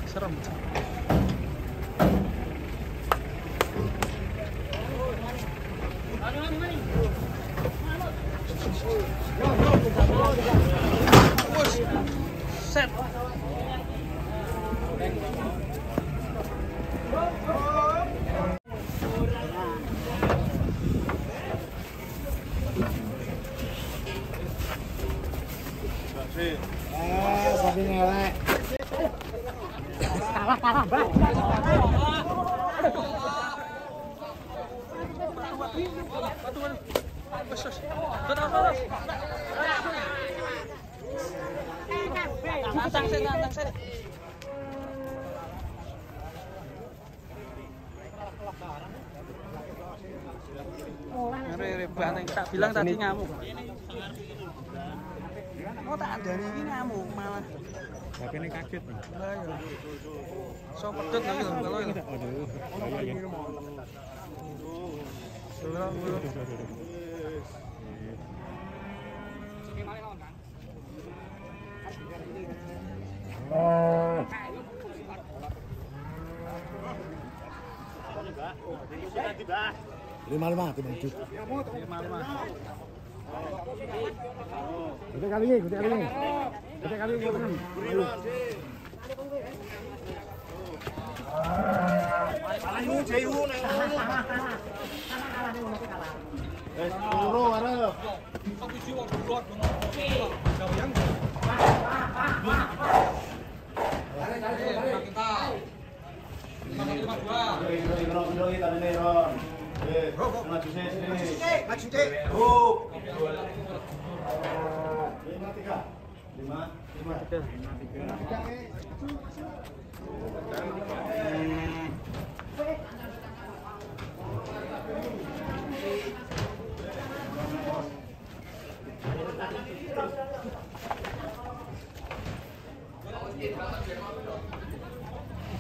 Serem. Set. Sapi ngelek. Kalah, Mbak. Nantang saya. Banteng, tak bilang tadi ngamuk. Oh tak ada ini ngamuk malah. Tapi ini kaget nih. So pedot nih kalau ini. Lima timbang jut. 55. Kita kali ini.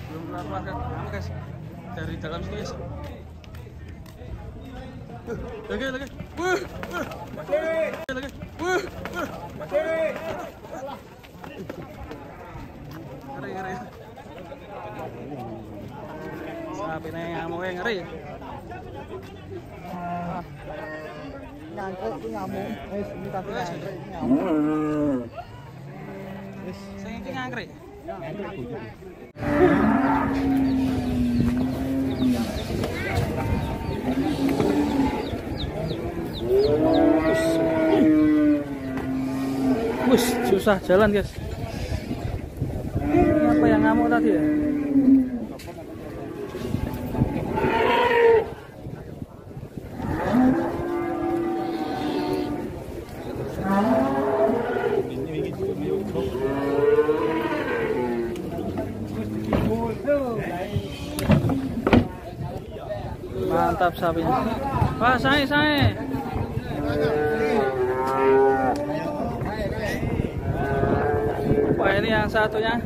Belum keluar kamu guys dari dalam sini guys. Lagi. Ngeri. Sapi nih ngamuk ngeri. Nyangkut nyamuk. Ini tapi nyamuk. Sing iki ngangkri. Wih, susah jalan guys. Ini apa yang ngamuk tadi ya? Mantap sapinya. Wah, saya. Wah, ini yang satunya.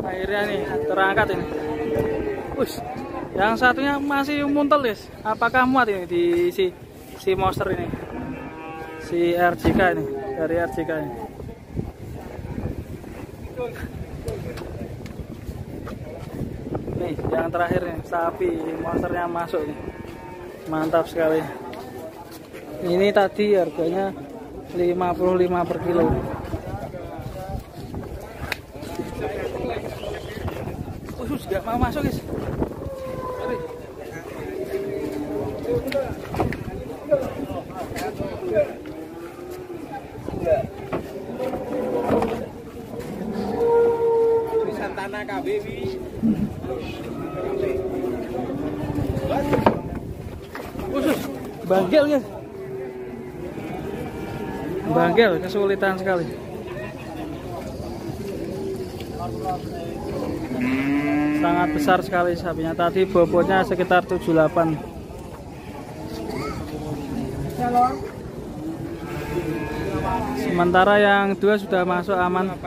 Akhirnya nih terangkat ini. Wus, yang satunya masih muntel guys. Apakah muat ini di si monster ini? Si RJK ini, dari RJK ini. Nih, yang terakhir nih, sapi monsternya masuk nih. Mantap sekali. Ini tadi harganya 55 per kilo. Khusus gak mau masuk guys. Santana KB. Khusus bangkel guys. Bangkel kesulitan sekali. Sangat besar sekali sapinya. Tadi bobotnya sekitar 78. Sementara yang dua sudah masuk aman.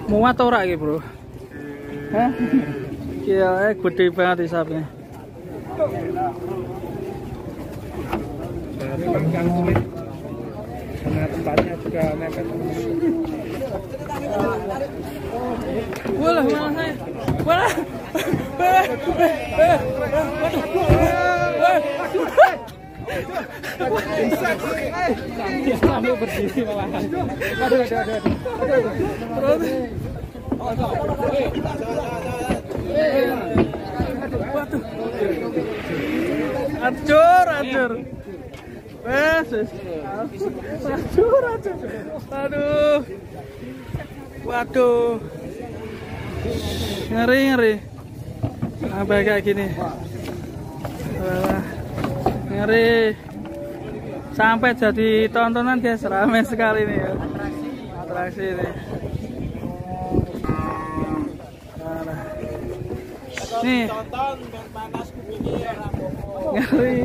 Muat ora iki, Bro? Hah? Iya, gede banget sapinya. Karena tempatnya juga mepet. Walah, malah saya. Walah. Sambil berdiri malahan. Aduh. Waduh. Acur. Acur. Aduh. Waduh. Ngeri. Sampai kayak gini. Ngeri. Sampai jadi tontonan guys, ramai sekali nih ya. Atraksi ini. Nih. Ngeri.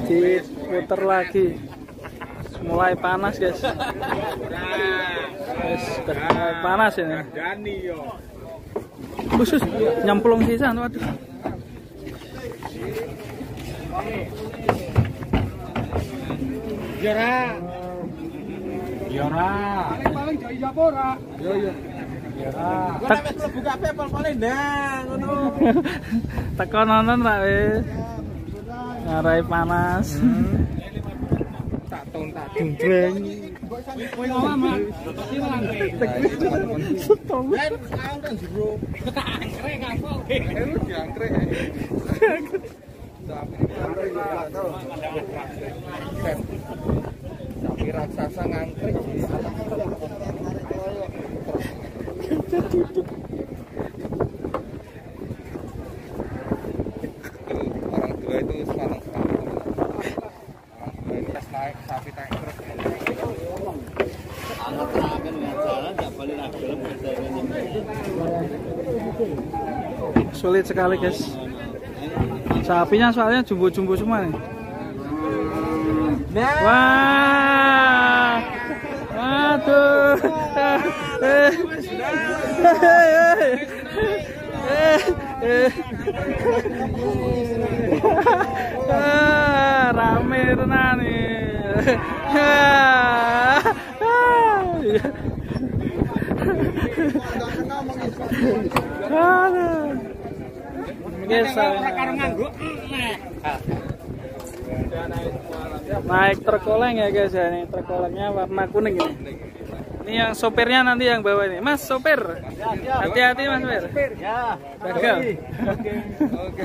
Diputer lagi. Mulai panas guys. Mulai panas ini. Khusus nyemplung sisa, waduh. Yora. Paling jauh Japora. Yo. Buka pepel paling ndang ngono. Teko nonton ra wis. Ngarai panas. Tak dundreng. Kowe ngomong mah. Iki langke. Setong. Ben angkrek jero. Angkrek kapal. Diangkrek. Sapi raksasa ngangkrek. Orang tua itu semangat sekali. Ini pas naik sapi tanker. Anggap ramen jalan nggak boleh sulit sekali guys. Sapinya soalnya jumbo-jumbo semua nih. Wah, waduh. Rame tenan nih. Naik terkoleng ya guys ya, ini terkolengnya warna kuning ini. Ini yang sopirnya nanti yang bawa ini. Mas sopir, hati-hati mas sopir. Ya. Gagal. Oke.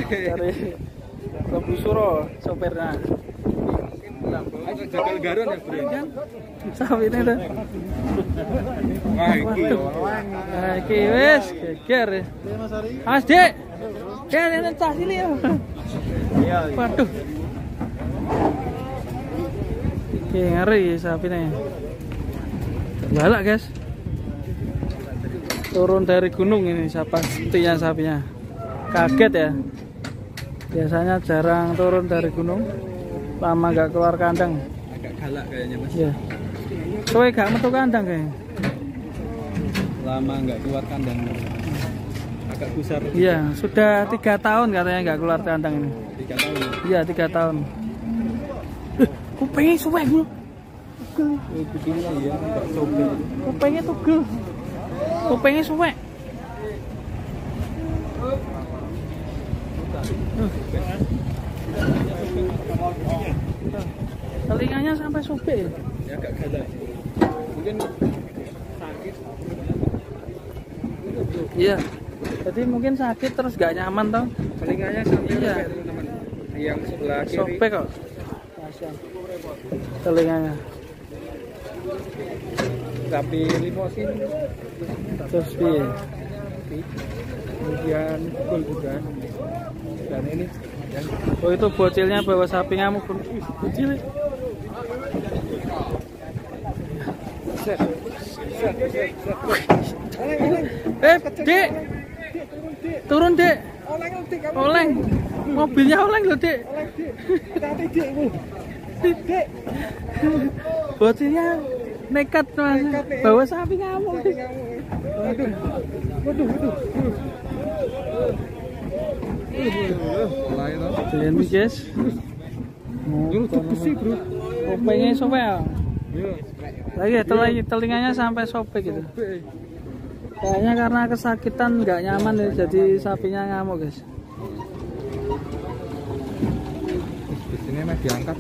Dari Babu Suro sopirnya. Jagal Garun ya bro. Sapi ini dah. Wah iki wis geger. Mas Dik. Dia cah cilik ya. Iya. Waduh. Ngeri sapinya. Galak guys. Turun dari gunung ini pastinya sapinya. Kaget ya. Biasanya jarang turun dari gunung. Lama nggak keluar kandang. Agak galak kayaknya mas. Iya. Kowe gak metu kandang kayaknya. Lama nggak keluar kandang. Agak gusar. Iya, sudah 3 tahun katanya nggak keluar kandang ini. 3 tahun. Iya, 3 tahun. Kupingnya suwek bro. Kupingnya ya agak sobek. Kupingnya tugel. Kupingnya suwek. Telinganya sampai sobek ya? Ya agak galak. Mungkin sakit. Iya. Jadi mungkin sakit terus gak nyaman toh. Telinganya sampai Iya. sobek teman-teman. Yang sebelah kiri. Sobek kok. Kasihan. Telinganya. Tapi limosin. Terus piye? Kemudian gol juga. Dan ini yang Oh itu bocilnya bawa sapi ngamuk bro. Bocil. Dek. Turun dek. Oleng. Mobilnya oleng loh dek. Bocilnya nekat mas. Bawa sapi ngamuk. Waduh. Ini guys. Besi bro. Kupingnya sobek. Iya. Lagi telinganya sampai sobek gitu. Kayaknya karena kesakitan nggak nyaman ya, jadi sapinya ngamuk guys. Di sini mah diangkat.